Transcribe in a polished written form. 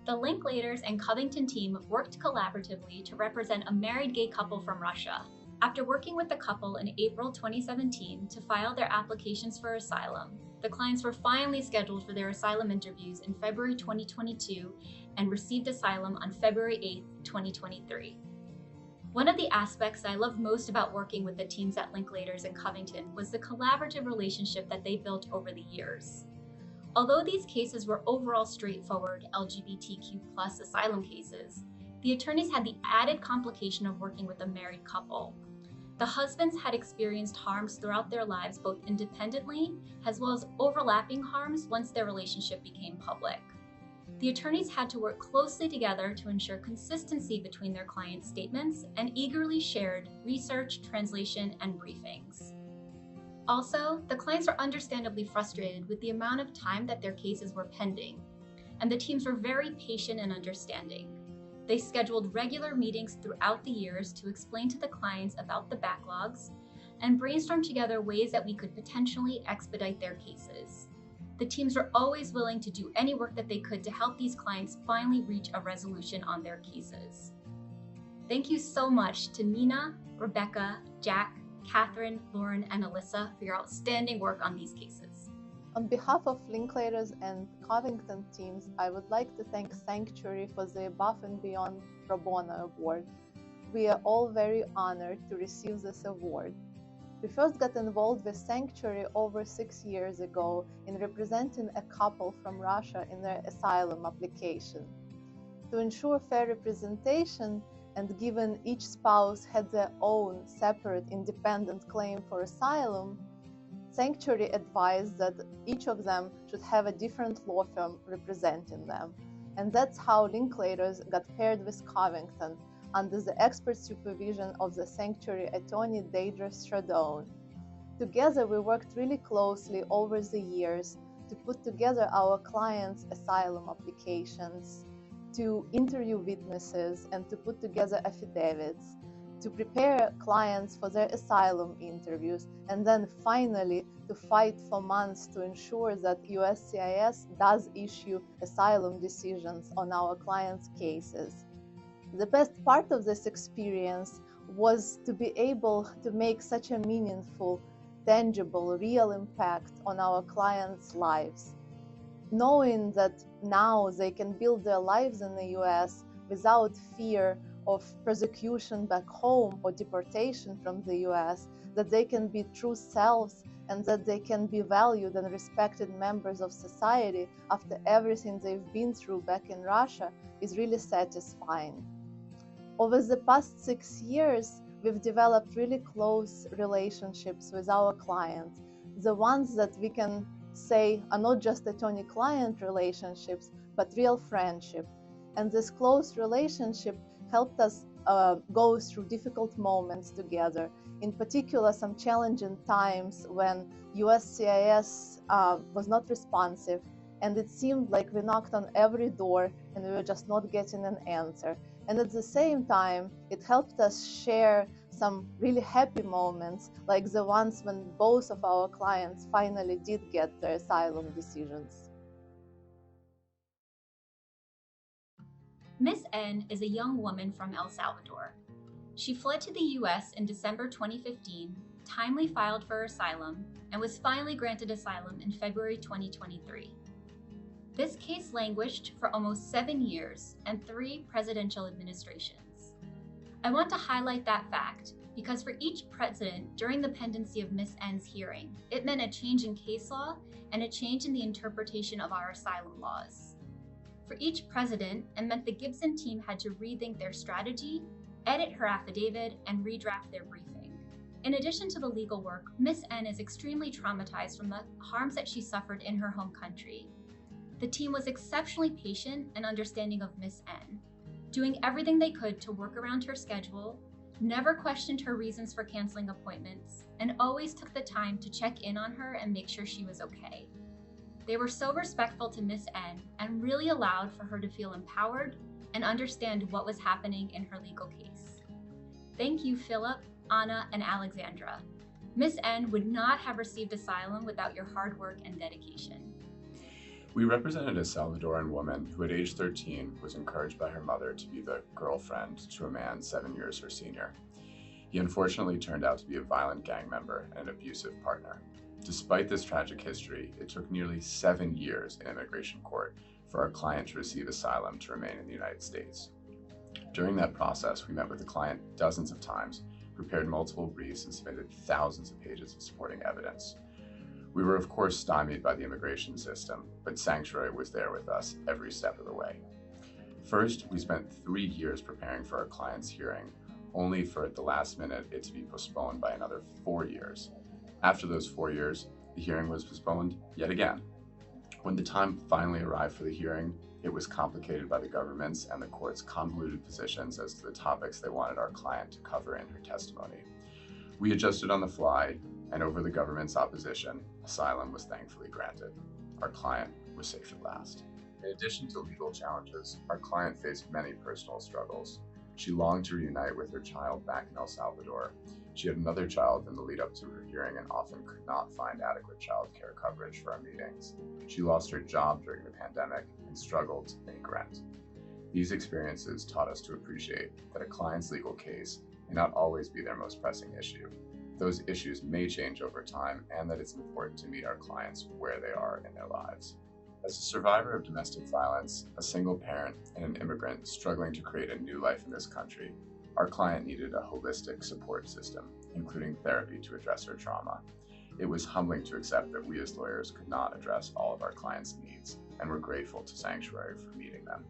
The Linklaters and Covington team worked collaboratively to represent a married gay couple from Russia. After working with the couple in April 2017 to file their applications for asylum, the clients were finally scheduled for their asylum interviews in February 2022 and received asylum on February 8, 2023. One of the aspects I love most about working with the teams at Linklaters and Covington was the collaborative relationship that they built over the years. Although these cases were overall straightforward LGBTQ+ asylum cases, the attorneys had the added complication of working with a married couple. The husbands had experienced harms throughout their lives, both independently as well as overlapping harms once their relationship became public. The attorneys had to work closely together to ensure consistency between their clients' statements and eagerly shared research, translation, and briefings. Also, the clients were understandably frustrated with the amount of time that their cases were pending, and the teams were very patient and understanding. They scheduled regular meetings throughout the years to explain to the clients about the backlogs and brainstorm together ways that we could potentially expedite their cases. The teams were always willing to do any work that they could to help these clients finally reach a resolution on their cases. Thank you so much to Nina, Rebecca, Jack, Catherine, Lauren, and Alyssa for your outstanding work on these cases. On behalf of Linklaters and Covington teams, I would like to thank Sanctuary for the Above and Beyond Pro Bono Award. We are all very honored to receive this award. We first got involved with Sanctuary over 6 years ago in representing a couple from Russia in their asylum application. To ensure fair representation, and given each spouse had their own separate independent claim for asylum, Sanctuary advised that each of them should have a different law firm representing them. And that's how Linklaters got paired with Covington under the expert supervision of the Sanctuary attorney Deidre Stradone. Together, we worked really closely over the years to put together our clients' asylum applications, to interview witnesses and to put together affidavits, to prepare clients for their asylum interviews, and then finally to fight for months to ensure that USCIS does issue asylum decisions on our clients' cases. The best part of this experience was to be able to make such a meaningful, tangible, real impact on our clients' lives, knowing that now they can build their lives in the US without fear of persecution back home or deportation from the US, that they can be true selves and that they can be valued and respected members of society after everything they've been through back in Russia is really satisfying. Over the past 6 years, we've developed really close relationships with our clients, the ones that we can say are not just attorney-client relationships, but real friendship. And this close relationship helped us go through difficult moments together, in particular some challenging times when USCIS was not responsive, and it seemed like we knocked on every door and we were just not getting an answer. And at the same time, it helped us share some really happy moments, like the ones when both of our clients finally did get their asylum decisions. Miss N is a young woman from El Salvador. She fled to the US in December 2015, timely filed for asylum, and was finally granted asylum in February 2023. This case languished for almost 7 years and 3 presidential administrations. I want to highlight that fact because for each president during the pendency of Miss N's hearing, it meant a change in case law and a change in the interpretation of our asylum laws. For each president, it meant the Gibson team had to rethink their strategy, edit her affidavit, and redraft their briefing. In addition to the legal work, Miss N is extremely traumatized from the harms that she suffered in her home country. The team was exceptionally patient and understanding of Miss N, doing everything they could to work around her schedule, never questioned her reasons for canceling appointments, and always took the time to check in on her and make sure she was okay. They were so respectful to Miss N and really allowed for her to feel empowered and understand what was happening in her legal case. Thank you, Philip, Anna, and Alexandra. Miss N would not have received asylum without your hard work and dedication. We represented a Salvadoran woman who at age 13 was encouraged by her mother to be the girlfriend to a man 7 years her senior. He unfortunately turned out to be a violent gang member and an abusive partner. Despite this tragic history, it took nearly 7 years in immigration court for our client to receive asylum to remain in the United States. During that process, we met with the client dozens of times, prepared multiple briefs, and submitted thousands of pages of supporting evidence. We were, of course, stymied by the immigration system, but Sanctuary was there with us every step of the way. First, we spent 3 years preparing for our client's hearing, only for at the last minute it to be postponed by another 4 years. After those 4 years, the hearing was postponed yet again. When the time finally arrived for the hearing, it was complicated by the government's and the court's convoluted positions as to the topics they wanted our client to cover in her testimony. We adjusted on the fly, and over the government's opposition, asylum was thankfully granted. Our client was safe at last. In addition to legal challenges, our client faced many personal struggles. She longed to reunite with her child back in El Salvador. She had another child in the lead up to her hearing and often could not find adequate child care coverage for our meetings. She lost her job during the pandemic and struggled to make rent. These experiences taught us to appreciate that a client's legal case may not always be their most pressing issue. Those issues may change over time, and that it's important to meet our clients where they are in their lives. As a survivor of domestic violence, a single parent, and an immigrant struggling to create a new life in this country, our client needed a holistic support system, including therapy to address her trauma. It was humbling to accept that we as lawyers could not address all of our clients' needs, and we're grateful to Sanctuary for meeting them.